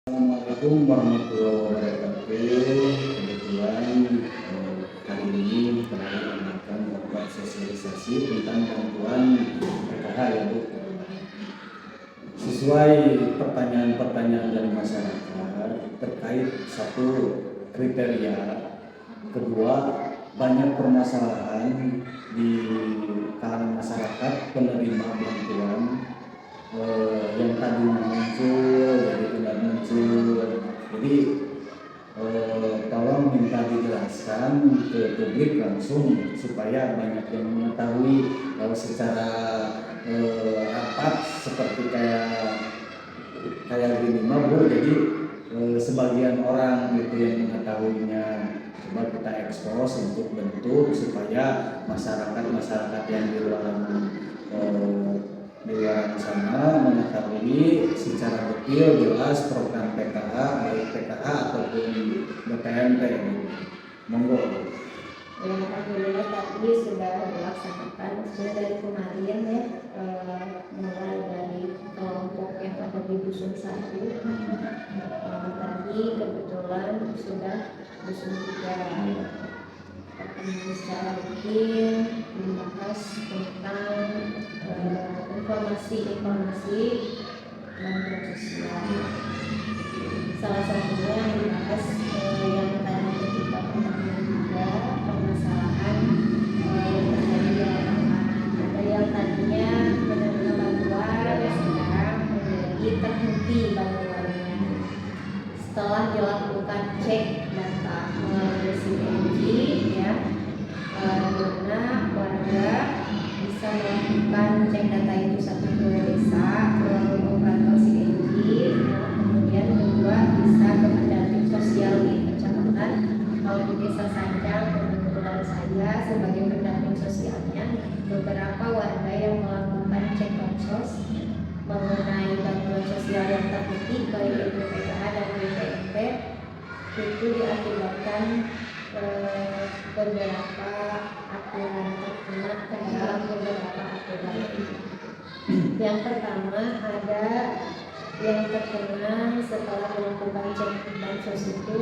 Assalamualaikum warahmatullahi wabarakatuh. Kebetulan hari ini kami akan membuat sosialisasi tentang bantuan PKH ya Bu. Sesuai pertanyaan-pertanyaan dari masyarakat terkait satu kriteria, kedua banyak permasalahan di kalangan masyarakat penerima bantuan yang tadinya muncul jadi tidak muncul. Jadi tolong minta dijelaskan ke publik langsung supaya banyak yang mengetahui secara rapat seperti kayak gini mah Bu. Jadi sebagian orang gitu yang mengetahuinya, coba kita ekspos untuk bentuk supaya masyarakat yang di luar sana mengetahui secara detail jelas program PKH, baik PKH ataupun BPNT. Monggo. Ya, alhamdulillah tadi sudah dilaksanakan sudah dari kemarin ya, mulai dari kelompok yang ada di dusun 1. Tadi kebetulan sudah dusun 3 pertemuan secara rutin membahas tentang informasi bantuan sosial. Salah satunya yang dibahas yang tadi kita pertemuan juga permasalahan yang terjadi ada yang tadinya menerima bantuan sekarang menjadi terhenti bantuannya setelah dilakukan cek data melalui CNG ya, dimana warga bisa melakukan cek data itu satu ke desa melalui operator CNG, kemudian kedua bisa ke pendamping sosial di kecamatan. Kalau di desa Sanjang kebetulan saya sebagai pendamping sosialnya, beberapa warga yang melakukan cek bansos mengenai bantuan sosial yang terhenti baik itu PKH dan BPNT itu diakibatkan beberapa aturan terkena ke dalam beberapa aturan. Yang pertama ada yang terkena setelah melakukan cek bansos itu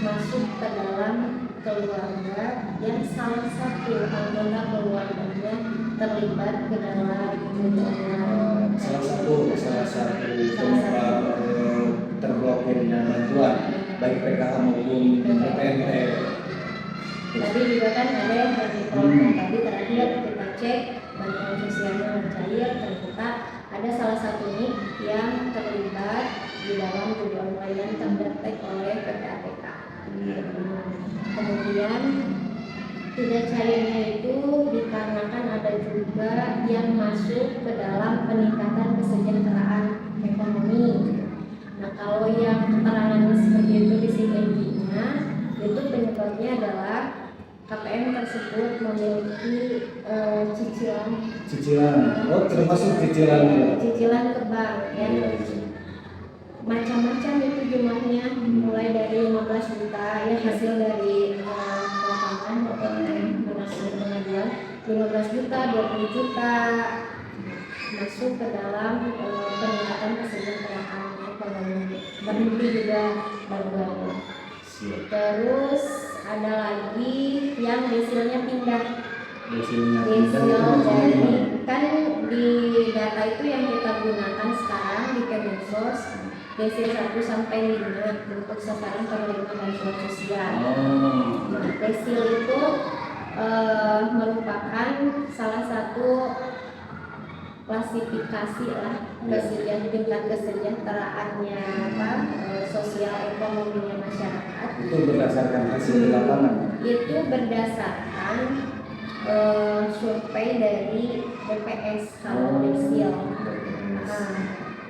masuk ke dalam keluarga yang salah satu anggota keluarganya terlibat ke dalam salah satu terblokirnya bantuan baik PKH maupun BPNT. Tadi juga kan ada yang terlibat. Tadi terakhir kita cek bantuan sosialnya mencair, ternyata ada salah satu nih yang terlibat di dalam judi online yang terdetek oleh PPAPK. Kemudian tidak cairnya itu dikarenakan ada juga yang masuk ke dalam peningkatan kesejahteraan ekonomi. Nah, kalau yang keterangannya seperti itu di CNG-nya, itu penyebabnya adalah KPM tersebut memiliki cicilan. Oh, termasuk cicilan ke bank ya. Iya. Macam-macam itu jumlahnya, mulai dari 15 juta ya, hasil dari lapangan pengaduan 15 juta, 20 juta masuk ke dalam peningkatan kesejahteraan ekonomi. Berhenti juga bantuannya. Terus ada lagi yang desilnya pindah. Desil dari kan di data itu yang kita gunakan sekarang di Kemensos desil 1 sampai 5 untuk sasaran penerima bantuan sosial. Nah, desil itu merupakan salah satu klasifikasi lah tingkat kesejahteraannya sosial ekonominya masyarakat. Itu berdasarkan hasil di lapangan. Itu berdasarkan survei dari BPS kalau desil.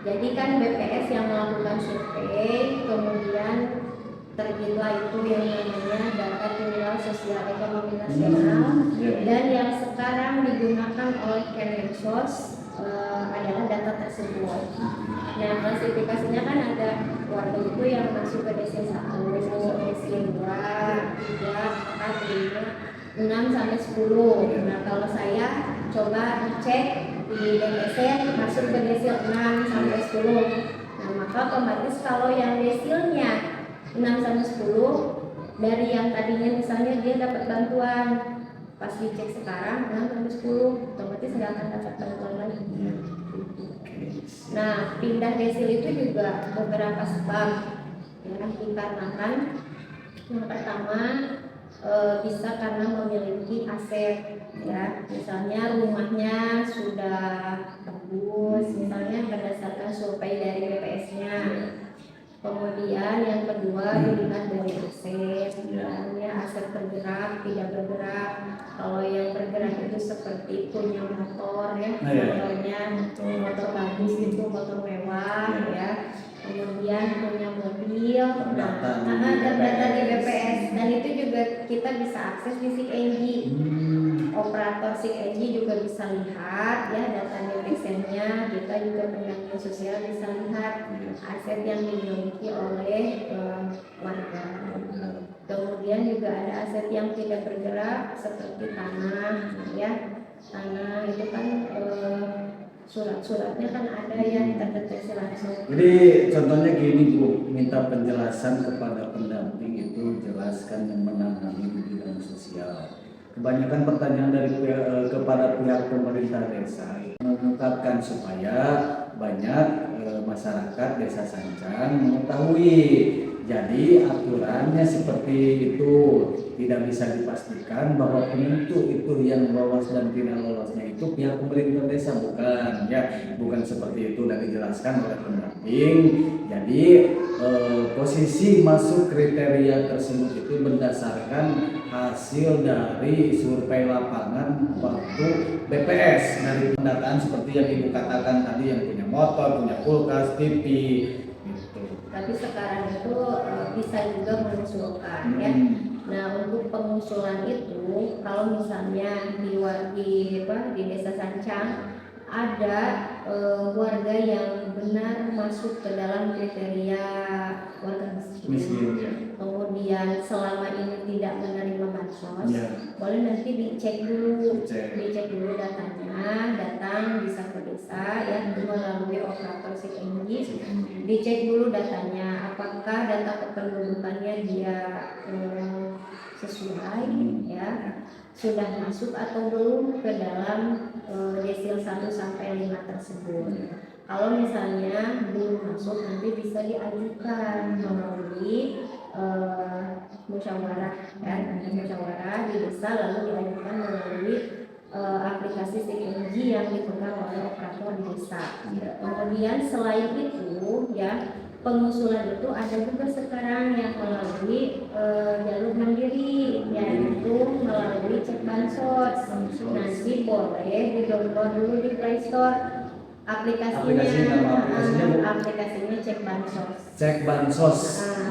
Jadi kan BPS yang melakukan survei, kemudian terbitlah itu yang namanya data kriminal sosial ekonomi nasional, dan yang sekarang digunakan oleh Kemensos adalah data tersebut. Nah, klasifikasinya kan ada warga itu yang masuk ke desil 1, desil 2, 3, 4, 5, 6 sampai 10. Nah, kalau saya coba ngecek di DPC masuk ke desil 6 sampai 10. Nah, maka otomatis kalau yang desilnya 6-10 dari yang tadinya misalnya dia dapat bantuan, pas dicek sekarang 6-10 otomatis nggak akan dapat bantuan lagi. Nah, pindah desil itu juga beberapa sebab ya, dikarenakan yang pertama bisa karena memiliki aset ya, misalnya rumahnya sudah bagus, misalnya berdasarkan survei dari BPS-nya. Kemudian yang kedua dilihat dari aset, misalnya aset bergerak, tidak bergerak. Kalau yang bergerak itu seperti punya motor ya, motornya motor bagus itu, motor mewah ya. Kemudian punya mobil, terdata di BPS, dan itu juga kita bisa akses di SIKNG. Operator SIKNG juga bisa lihat ya data desennya, kita juga pendamping sosial bisa lihat aset yang dimiliki oleh warga. Kemudian juga ada aset yang tidak bergerak seperti tanah ya, tanah itu kan surat-suratnya kan ada yang terdeteksi langsung. Jadi contohnya gini Bu, minta penjelasan kepada pendamping itu, jelaskan yang menangani di bidang sosial. Kebanyakan pertanyaan dari kepada pihak pemerintah desa mengungkapkan supaya banyak masyarakat desa Sancang mengetahui. Jadi aturannya seperti itu, tidak bisa dipastikan bahwa penentu itu yang lolos dan tidak lolosnya itu pihak pemerintah desa, bukan ya, bukan seperti itu dan dijelaskan oleh pendamping. Jadi posisi masuk kriteria tersebut itu berdasarkan hasil dari survei lapangan waktu BPS, dari pendataan seperti yang Ibu katakan tadi, yang punya motor, punya kulkas, TV gitu. Tapi sekarang itu bisa juga mengusulkan ya. Nah, untuk pengusulan itu kalau misalnya di desa Sancang ada warga yang benar masuk ke dalam kriteria warga miskin ya. Kemudian selama ini tidak menerima bansos ya, boleh nanti dicek dulu datanya, datang bisa ke desa ya melalui operator SIKNG, dicek dulu datanya apakah data kependudukannya dia sesuai ya, sudah masuk atau belum ke dalam desil 1-5 tersebut. Kalau misalnya belum masuk, nanti bisa diajukan melalui musyawarah ya, musyawarah di desa, lalu diajukan melalui aplikasi SIKNG yang dipegang oleh operator di desa. Kemudian selain itu ya, pengusulan itu ada juga sekarang yang melalui jalur mandiri, yaitu melalui cek bansos. Nanti boleh di-download dulu di Play Store aplikasinya cek bansos. Cek bansos.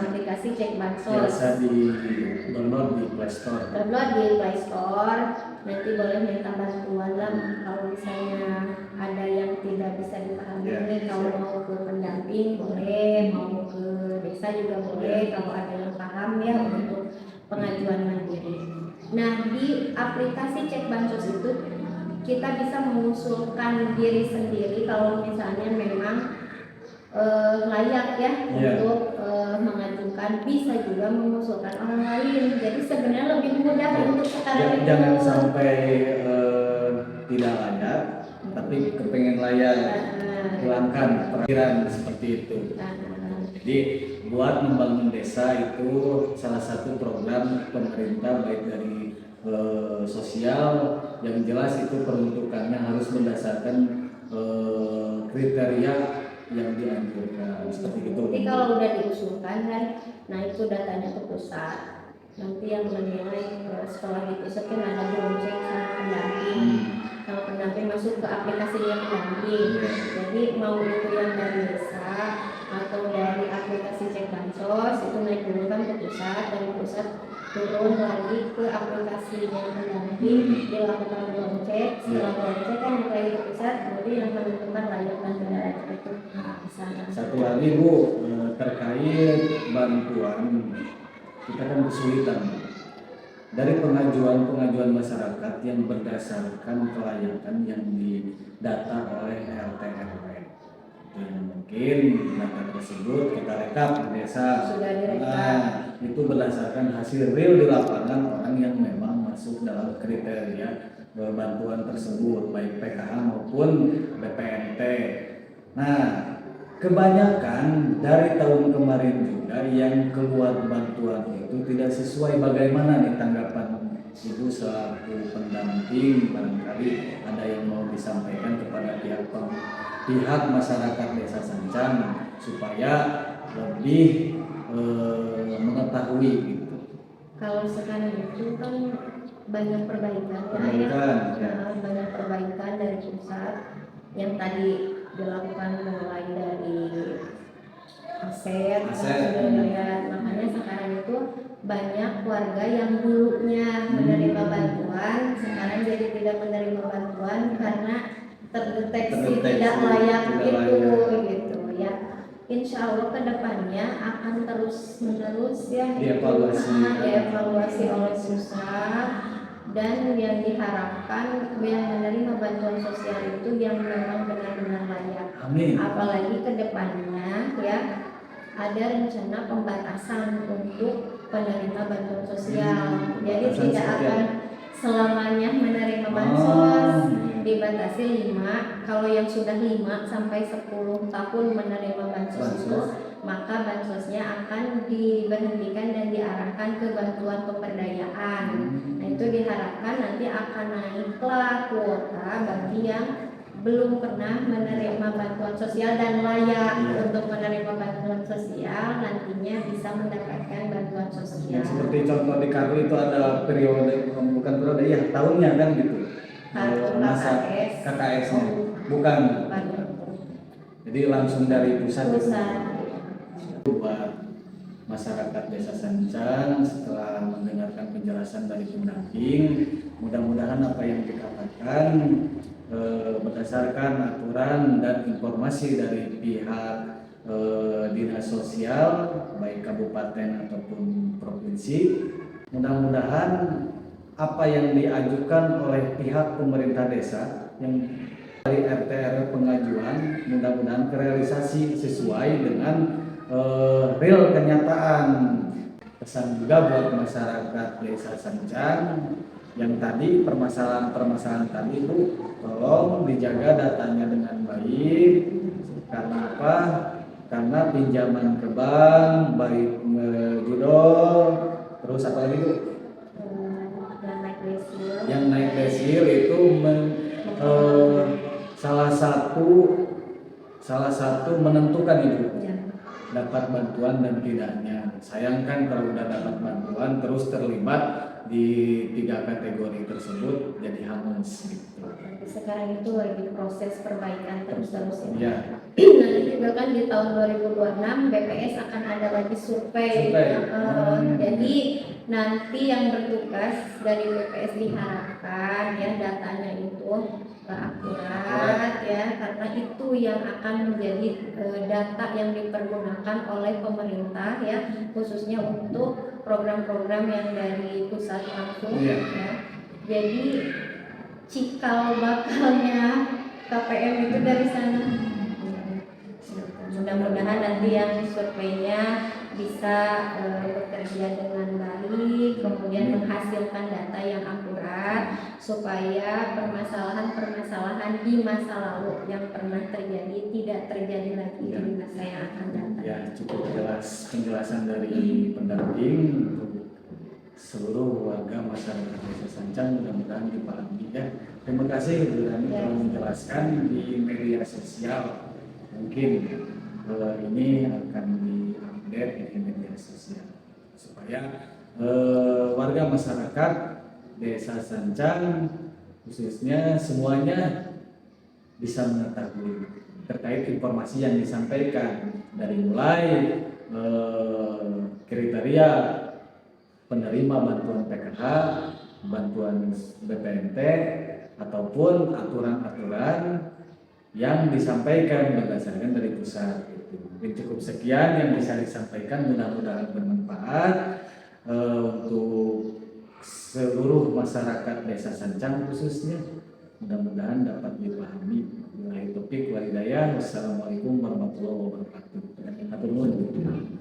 Aplikasi cek bansos. Biasa di-download di Play Store. Download di Play Store. Nanti boleh minta bantuan lah kalau misalnya ada yang tidak bisa dipahami. Kalau mau ke pendamping boleh, mau ke desa juga boleh. Kalau ada yang paham ya untuk pengajuan mandiri. Nah, di aplikasi cek bansos itu kita bisa mengusulkan diri sendiri kalau misalnya memang layak ya untuk mengajukan, bisa juga mengusulkan orang lain. Jadi sebenarnya lebih mudah untuk sekarang. Jangan sampai tidak layak, tapi kepengen layak, hilangkan perkiraan seperti itu. Jadi buat membangun desa itu salah satu program pemerintah, baik dari sosial, yang jelas itu peruntukannya harus berdasarkan kriteria yang dianjurkan seperti itu. Jadi kalau udah diusulkan kan, nah itu datanya ke pusat. Nanti yang menilai setelah dipusat kan ada cek sama pendamping. Kalau pendamping masuk ke aplikasinya pendamping. Jadi mau itu yang dari desa atau dari aplikasi cek bansos itu naik dulu kan ke pusat, dari pusat turun lagi ke aplikasi yang pendamping, dilakukan cek. Setelah cek kan mulai ke pusat, kemudian yang menentukan layak dan tidak layak itu. Satu lagi Bu, terkait bantuan, kita kan kesulitan dari pengajuan masyarakat yang berdasarkan kelayakan yang didata oleh RT RW. Mungkin data tersebut kita rekap di desa. Sudah direkap. Nah, itu berdasarkan hasil real di lapangan orang yang memang masuk dalam kriteria bantuan tersebut, baik PKH maupun BPNT. Nah, kebanyakan dari tahun kemarin juga yang keluar bantuan itu tidak sesuai. Bagaimana nih tanggapan Ibu selaku pendamping? Barangkali ada yang mau disampaikan kepada pihak masyarakat Desa Sancang supaya lebih mengetahui gitu. Kalau sekarang itu kan banyak perbaikan, banyak perbaikan dari pusat yang tadi dilakukan mulai dari aset. Sudah dilihat, makanya sekarang itu banyak warga yang dulunya menerima bantuan sekarang jadi tidak menerima bantuan karena terdeteksi tidak layak gitu ya. Insya Allah kedepannya akan terus menerus ya dievaluasi oleh pusat, dan yang diharapkan yang menerima bantuan sosial itu yang memang benar-benar layak. Amin. Apalagi kedepannya ya ada rencana pembatasan untuk penerima bantuan sosial. Jadi tidak akan selamanya menerima bansos, dibatasi 5. Kalau yang sudah 5 sampai 10 tahun menerima bansos itu, maka bansosnya akan diberhentikan dan diarahkan ke bantuan pemberdayaan. Nah, itu diharapkan nanti akan naiklah kuota bagi yang belum pernah menerima bantuan sosial dan layak untuk menerima bantuan sosial, nantinya bisa mendapatkan bantuan sosial. Seperti contoh di kartu itu ada periode, bukan periode ya, tahunnya kan gitu. Masa KKS-nya bukan. Jadi langsung dari pusat. Buat masyarakat Desa Sancang, setelah mendengarkan penjelasan dari pendamping, mudah-mudahan apa yang dikatakan berdasarkan aturan dan informasi dari pihak dinas sosial baik kabupaten ataupun provinsi, mudah-mudahan apa yang diajukan oleh pihak pemerintah desa yang dari RT RW pengajuan mudah-mudahan terrealisasi sesuai dengan real kenyataan. Pesan juga buat masyarakat Desa Sancang yang tadi permasalahan tadi itu tolong dijaga datanya dengan baik. Karena apa? Karena pinjaman ke bank, baik judol, terus apa lagi itu? Yang naik desil itu salah satu menentukan itu dapat bantuan dan tidaknya. Sayangkan kalau udah dapat bantuan terus terlibat di 3 kategori tersebut jadi hangus gitu. Sekarang itu lagi proses perbaikan terus ya. Nanti juga kan di tahun 2026 BPS akan ada lagi survei. Jadi nanti yang bertugas dari BPS diharapkan ya datanya itu akurat ya, karena itu yang akan menjadi data yang dipergunakan oleh pemerintah ya, khususnya untuk program-program yang dari pusat langsung ya. Jadi cikal bakalnya KPM itu dari sana. Mudah-mudahan nanti yang surveinya bisa bekerja dengan baik, kemudian menghasilkan data yang akurat supaya permasalahan-permasalahan di masa lalu yang pernah terjadi tidak terjadi lagi di masa yang akan datang. Ya, cukup jelas penjelasan dari pendamping untuk seluruh warga masyarakat Desa Sancang, mudah-mudahan dipahami ya. Terima kasih Bu Rani telah menjelaskan di media sosial. Mungkin ini akan diupdate di media sosial supaya warga masyarakat Desa Sancang khususnya semuanya bisa mengetahui terkait informasi yang disampaikan dari mulai kriteria penerima bantuan PKH, bantuan BPNT, ataupun aturan-aturan yang disampaikan berdasarkan dari pusat. Mungkin cukup sekian yang bisa disampaikan, mudah-mudahan bermanfaat untuk seluruh masyarakat Desa Sancang khususnya. Mudah-mudahan dapat dipahami. Wabillahi taufiq wal hidayah. Wassalamualaikum warahmatullahi wabarakatuh. Hatur nuhun.